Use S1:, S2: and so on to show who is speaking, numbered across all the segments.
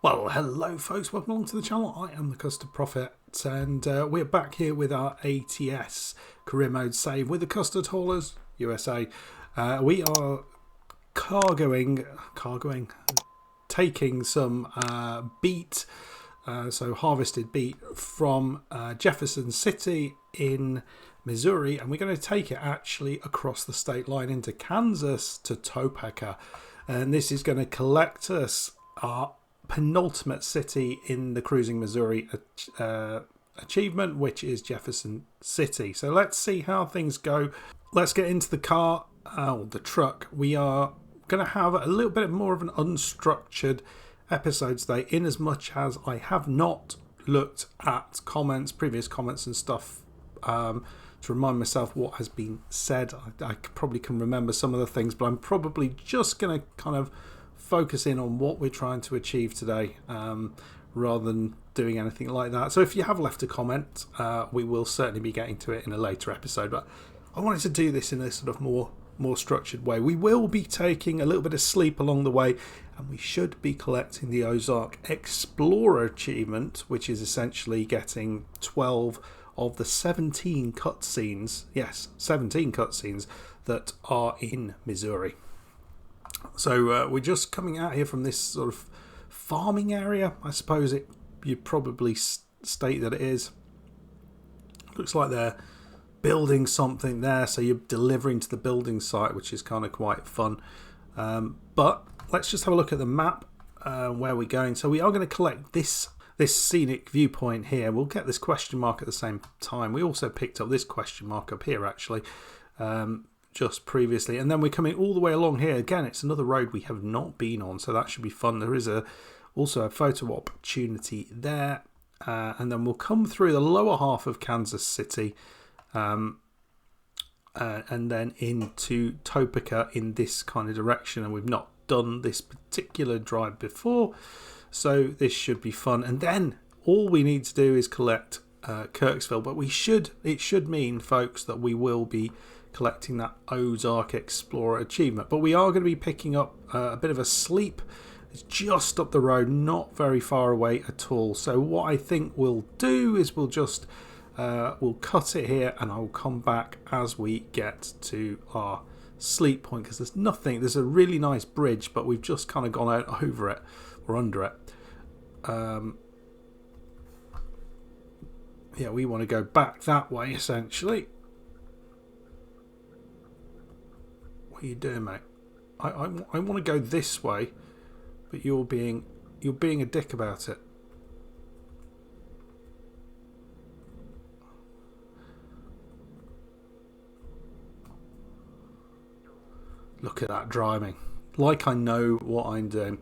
S1: Well, hello folks, welcome along to the channel. I am the Custard Prophet, and we're back here with our ATS career mode save with the Custard Haulers USA. We are taking some beet, so harvested beet from Jefferson City in Missouri, and we're going to take it actually across the state line into Kansas to Topeka, and this is going to collect us our penultimate city in the Cruising Missouri achievement, which is Jefferson City. So let's see how things go. Let's get into the car, the truck. We are going to have a little bit more of an unstructured episode today, in as much as I have not looked at previous comments and stuff, to remind myself what has been said. I probably can remember some of the things, but I'm probably just going to kind of focus in on what we're trying to achieve today, rather than doing anything like that. So if you have left a comment, we will certainly be getting to it in a later episode, but I wanted to do this in a sort of more structured way. We will be taking a little bit of sleep along the way, and we should be collecting the OZARK Explorer achievement, which is essentially getting 12 of the 17 cutscenes, yes, 17 cutscenes that are in Missouri. So we're just coming out here from this sort of farming area, I suppose you'd probably state that it is. Looks like they're building something there, so you're delivering to the building site, which is kind of quite fun. But let's just have a look at the map, where we're going. So we are going to collect this scenic viewpoint here. We'll get this question mark at the same time. We also picked up this question mark up here, actually. Just previously, and then we're coming all the way along here. Again, it's another road we have not been on, so that should be fun. There is also a photo opportunity there, and then we'll come through the lower half of Kansas City, and then into Topeka in this kind of direction. And we've not done this particular drive before, so this should be fun. And then all we need to do is collect Kirksville, but it should mean, folks, that we will be collecting that OZARK Explorer achievement. But we are going to be picking up a bit of a sleep. It's just up the road, not very far away at all. So what I think we'll do is we'll just we'll cut it here, and I'll come back as we get to our sleep point, because there's a really nice bridge, but we've just kind of gone out over it or under it. Yeah, we want to go back that way essentially. What are you doing, mate? I want to go this way, but you're being a dick about it. Look at that driving, like I know what I'm doing.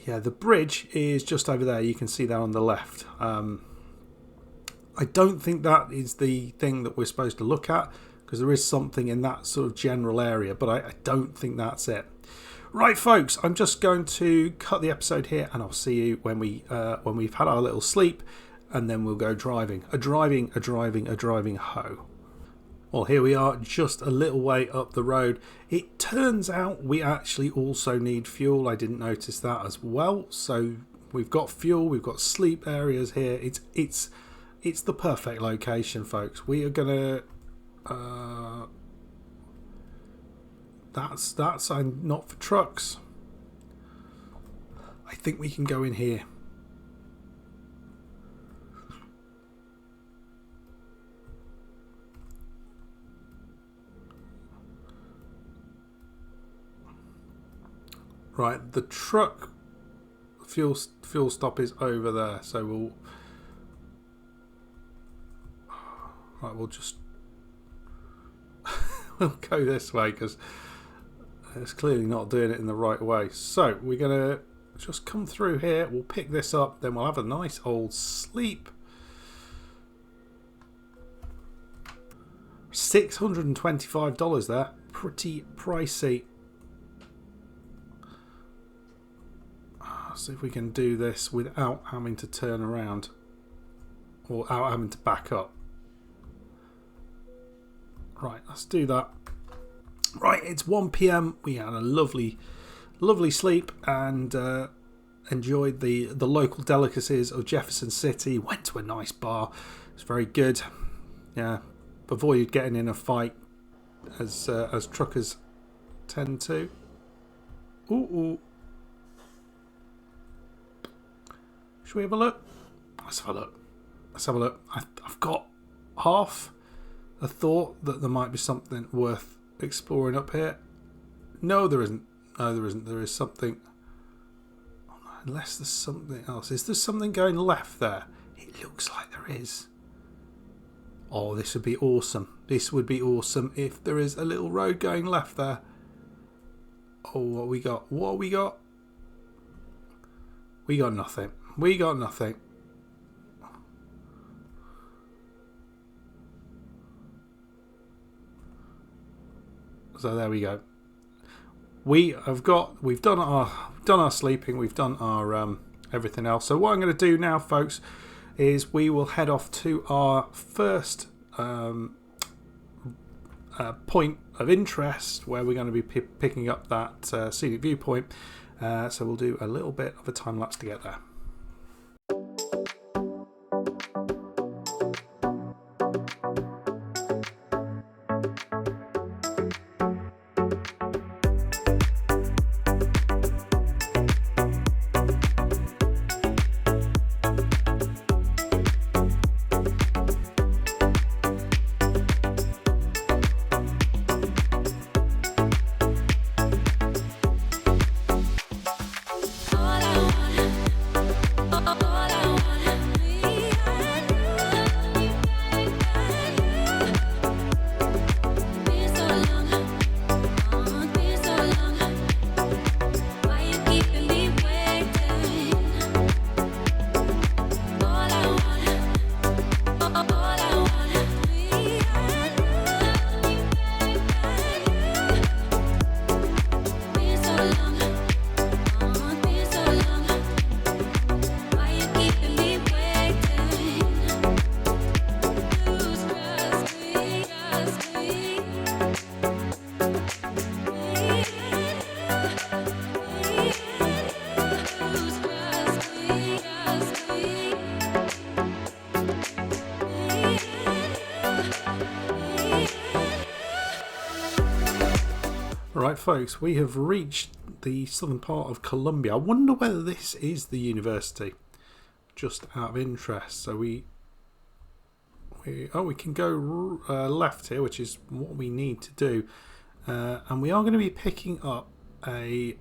S1: Yeah, the bridge is just over there. You can see that on the left. I don't think that is the thing that we're supposed to look at, because there is something in that sort of general area, but I don't think that's it. Right, folks, I'm just going to cut the episode here, and I'll see you when we've had our little sleep, and then we'll go driving. A driving ho. Well, here we are, just a little way up the road. It turns out we actually also need fuel. I didn't notice that as well. So we've got fuel, we've got sleep areas here. It's the perfect location, folks. We are gonna. That's not for trucks. I think we can go in here. Right, the truck fuel stop is over there, so we'll just we'll go this way, because it's clearly not doing it in the right way. So we're gonna just come through here, we'll pick this up, then we'll have a nice old sleep. $625 there, pretty pricey. See if we can do this without having to turn around or without having to back up. Right, let's do that. Right, it's 1 PM. We had a lovely sleep, and enjoyed the local delicacies of Jefferson City. Went to a nice bar. It's very good. Yeah, avoided getting in a fight as truckers tend to. Ooh. Should we have a look? Let's have a look. I've got half a thought that there might be something worth exploring up here. No, there isn't. There is something. Unless there's something else. Is there something going left there? It looks like there is. Oh, this would be awesome. This would be awesome if there is a little road going left there. Oh, what we got? What we got? We got nothing. We got nothing. So there we go. We've done our sleeping, we've done our everything else. So what I'm going to do now, folks, is we will head off to our first point of interest, where we're going to be picking up that scenic viewpoint. So we'll do a little bit of a time lapse to get there. Right, folks, we have reached the southern part of Columbia. I wonder whether this is the university, just out of interest. So we can go left here, which is what we need to do, and we are going to be picking up we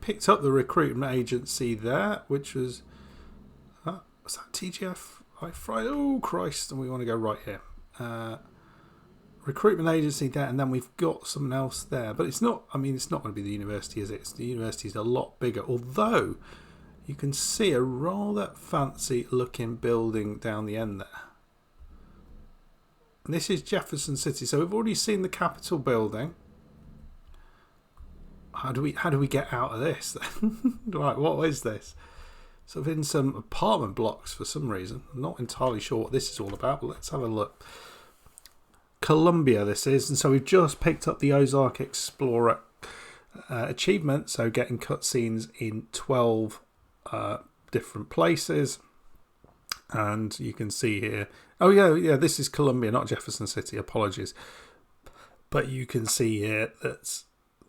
S1: picked up the recruitment agency there, which was that TGF Friday? Oh Christ! And we want to go right here. Recruitment agency there, and then we've got something else there, but it's not. I mean, it's not going to be the university, is it? The university is a lot bigger, although you can see a rather fancy looking building down the end there. And this is Jefferson City, so we've already seen the Capitol building. How do we get out of this then? Right, what is this? Sort of in some apartment blocks for some reason. I'm not entirely sure what this is all about, but let's have a look. Columbia this is, and so we've just picked up the OZARK Explorer achievement, so getting cutscenes in 12 different places, and you can see here, oh yeah, this is Columbia, not Jefferson City, apologies, but you can see here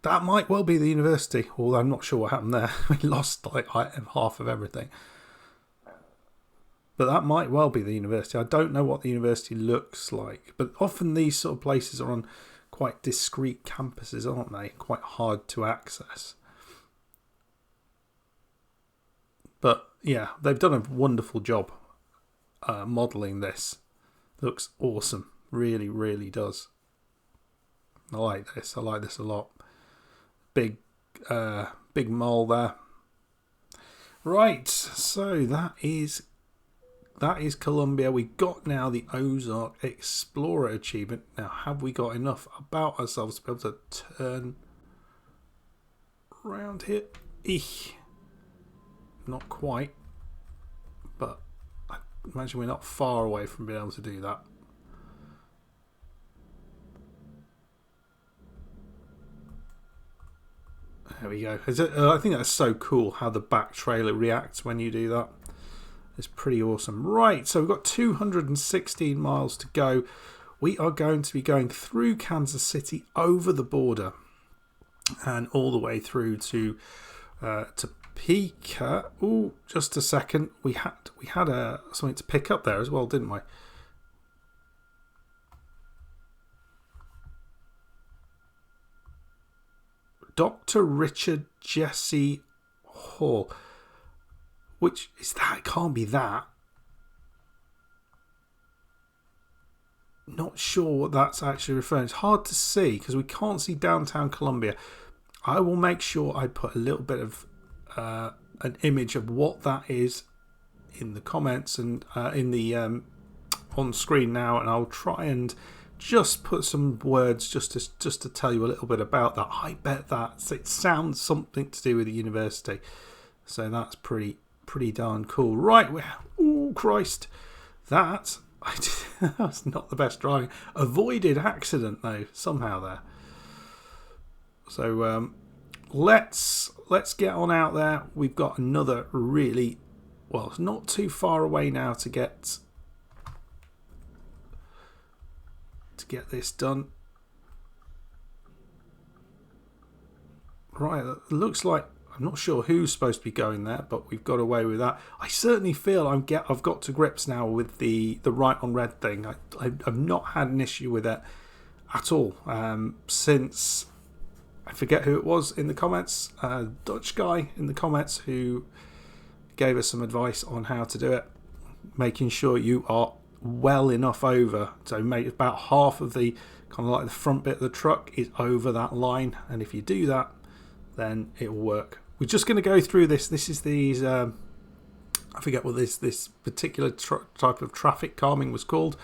S1: that might well be the university, although I'm not sure what happened there. We lost like half of everything. But that might well be the university. I don't know what the university looks like. But often these sort of places are on quite discrete campuses, aren't they? Quite hard to access. But yeah, they've done a wonderful job modelling this. Looks awesome. Really, really does. I like this. I like this a lot. Big mole there. Right, so that is Columbia. We got now the OZARK Explorer achievement. Now, have we got enough about ourselves to be able to turn around here? Not quite, but I imagine we're not far away from being able to do that. There we go. I think that's so cool how the back trailer reacts when you do that. It's pretty awesome. Right, so we've got 216 miles to go. We are going to be going through Kansas City, over the border, and all the way through to Topeka. Oh, just a second. We had something to pick up there as well, didn't we? Dr. Richard Jesse Hall. Which is that? It can't be that. Not sure what that's actually referring to. It's hard to see because we can't see downtown Columbia. I will make sure I put a little bit of an image of what that is in the comments and in the on screen now, and I'll try and just put some words just to tell you a little bit about that. I bet that it sounds something to do with the university, so that's pretty darn cool. Right, oh Christ, that's not the best driving. Avoided accident though somehow there. So let's get on out there. We've got another really, well, it's not too far away now to get this done. Right, it looks like, I'm not sure who's supposed to be going there, but we've got away with that. I certainly feel I've got to grips now with the right on red thing. I've not had an issue with it at all since, I forget who it was in the comments, Dutch guy in the comments who gave us some advice on how to do it, making sure you are well enough over, so make about half of the kind of like the front bit of the truck is over that line, and if you do that, then it will work. We're just going to go through this. This is these I forget what this particular type of traffic calming was called,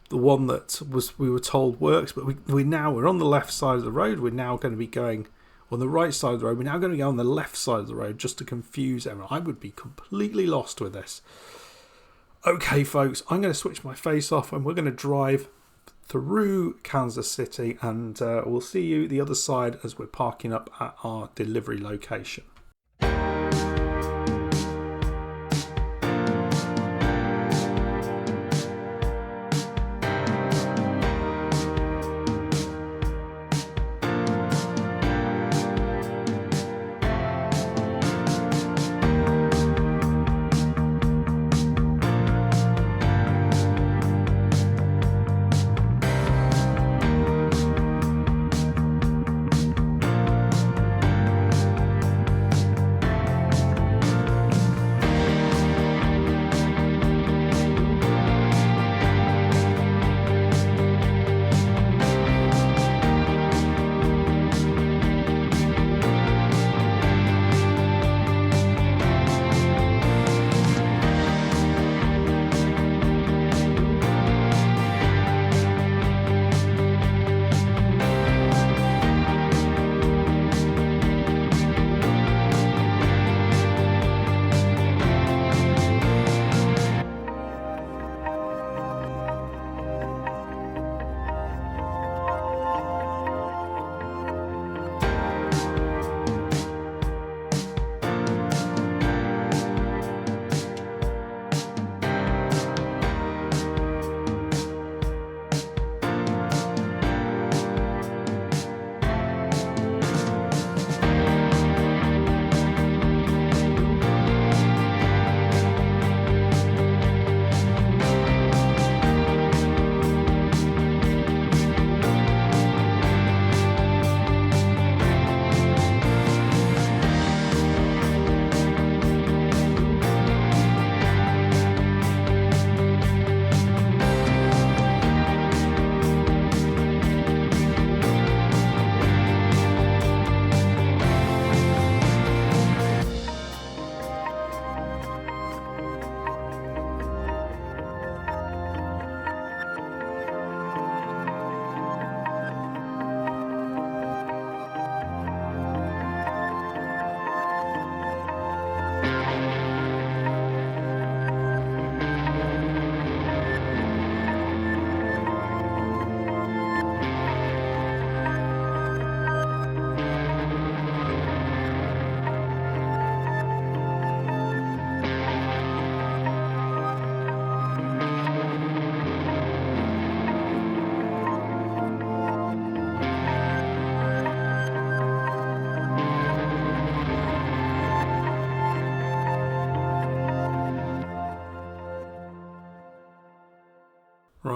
S1: the one that we were told works, but we're on the left side of the road. We're now going to be going on the right side of the road. We're now going to go on the left side of the road just to confuse everyone. I would be completely lost with this. Okay, folks, I'm going to switch my face off and we're going to drive through Kansas City, and we'll see you the other side as we're parking up at our delivery location.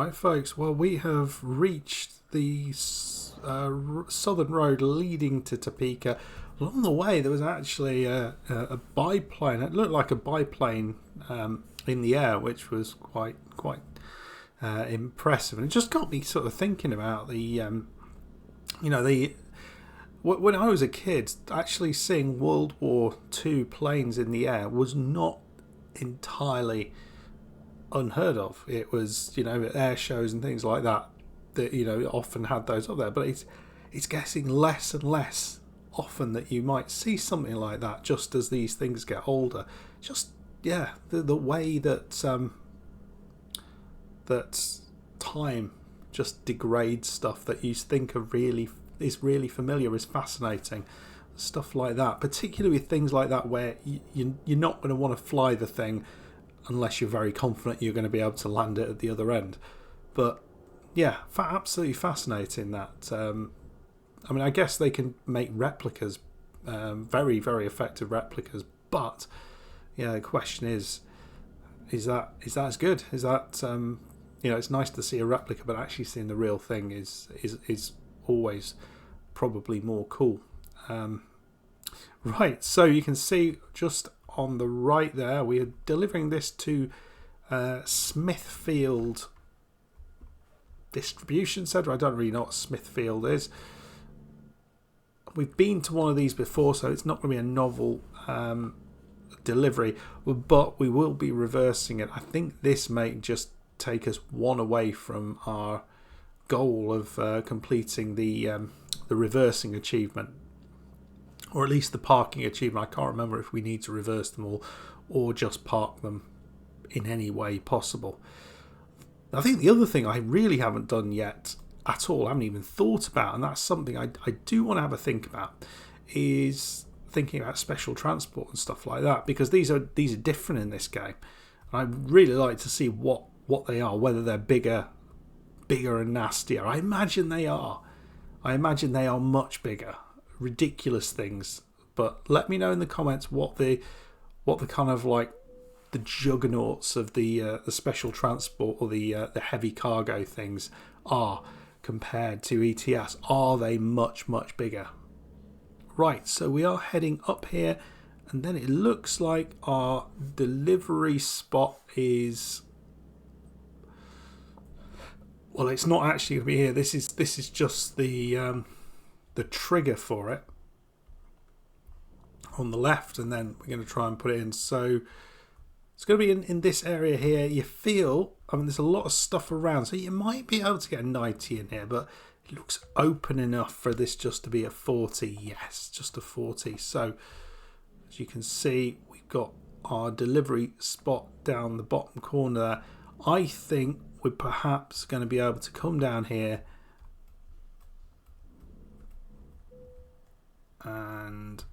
S1: Right, folks, well, we have reached the southern road leading to Topeka. Along the way, there was actually a biplane. It looked like a biplane in the air, which was quite impressive. And it just got me sort of thinking about when I was a kid, actually seeing World War II planes in the air was not entirely unheard of. It was, air shows and things like that often had those up there, but it's getting less and less often that you might see something like that just as these things get older. Just the way that that time just degrades stuff that you think is really familiar is fascinating. Stuff like that, particularly with things like that where you're not going to want to fly the thing unless you're very confident you're going to be able to land it at the other end. But yeah, absolutely fascinating that. I guess they can make replicas, very, very effective replicas, but the question is that as good? Is that it's nice to see a replica, but actually seeing the real thing is always probably more cool. Right, so you can see just on the right there, we are delivering this to Smithfield Distribution Centre. I don't really know what Smithfield is. We've been to one of these before, so it's not going to be a novel delivery, but we will be reversing it. I think this may just take us one away from our goal of completing the reversing achievement, or at least the parking achievement. I can't remember if we need to reverse them all or just park them in any way possible. I think the other thing I really haven't done yet at all, I haven't even thought about, and that's something I do want to have a think about, is thinking about special transport and stuff like that, because these are different in this game. And I'd really like to see what they are, whether they're bigger and nastier. I imagine they are. I imagine they are much bigger, ridiculous things. But let me know in the comments what the kind of like the juggernauts of the special transport or the heavy cargo things are compared to ETS. Are they much bigger? Right, so we are heading up here, and then it looks like our delivery spot is. Well, it's not actually going to be here. This is just the trigger for it on the left, and then we're going to try and put it in. So it's going to be in this area here. You feel, there's a lot of stuff around, so you might be able to get a 90 in here, but it looks open enough for this just to be a 40. Yes, just a 40. So as you can see, we've got our delivery spot down the bottom corner there. I think we're perhaps going to be able to come down here and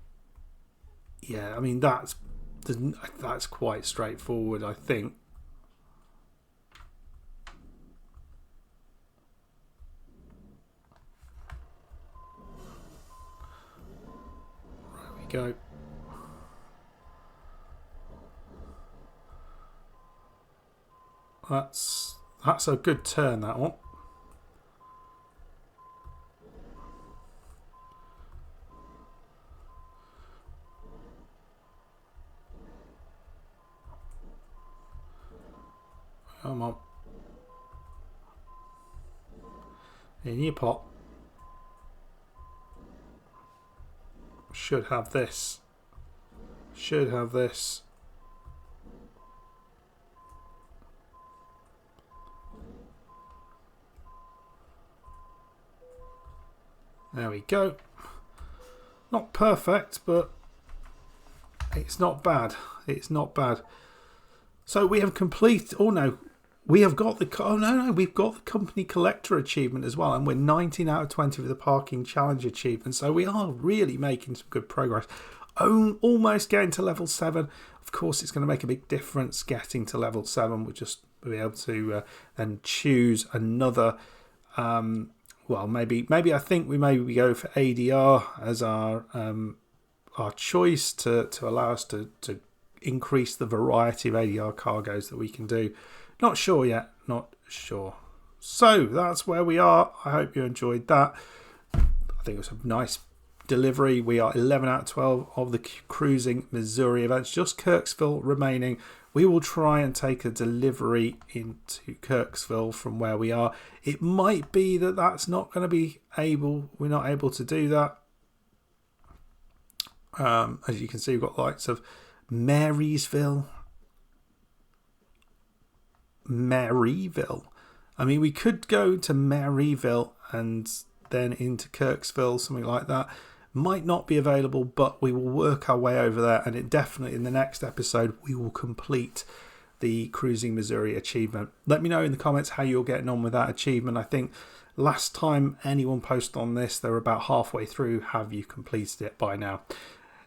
S1: that's quite straightforward, I think. There we go. That's a good turn, that one. Come on. In your pot. Should have this. Should have this. There we go. Not perfect, but it's not bad. It's not bad. So we have completed. Oh no, we have got the. Oh no, we've got the company collector achievement as well, and we're 19 out of 20 with the parking challenge achievement. So we are really making some good progress. Almost getting to level 7. Of course, it's going to make a big difference getting to level 7. We'll just be able to then choose another. Well, maybe I think we maybe go for ADR as our choice to allow us to increase the variety of ADR cargoes that we can do. Not sure yet. Not sure. So that's where we are. I hope you enjoyed that. I think it was a nice delivery. We are 11 out of 12 of the cruising Missouri events, just Kirksville remaining. We will try and take a delivery into Kirksville from where we are. It might be that that's not going to be we're not able to do that. As you can see, we've got the likes of Maryville. I mean, we could go to Maryville and then into Kirksville, something like that. Might not be available, but we will work our way over there, and it definitely, in the next episode, we will complete the Cruising Missouri achievement. Let me know in the comments how you're getting on with that achievement. I think last time anyone posted on this, they were about halfway through. Have you completed it by now?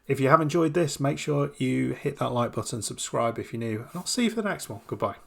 S1: If you have enjoyed this, make sure you hit that like button, subscribe if you're new, and I'll see you for the next one. Goodbye.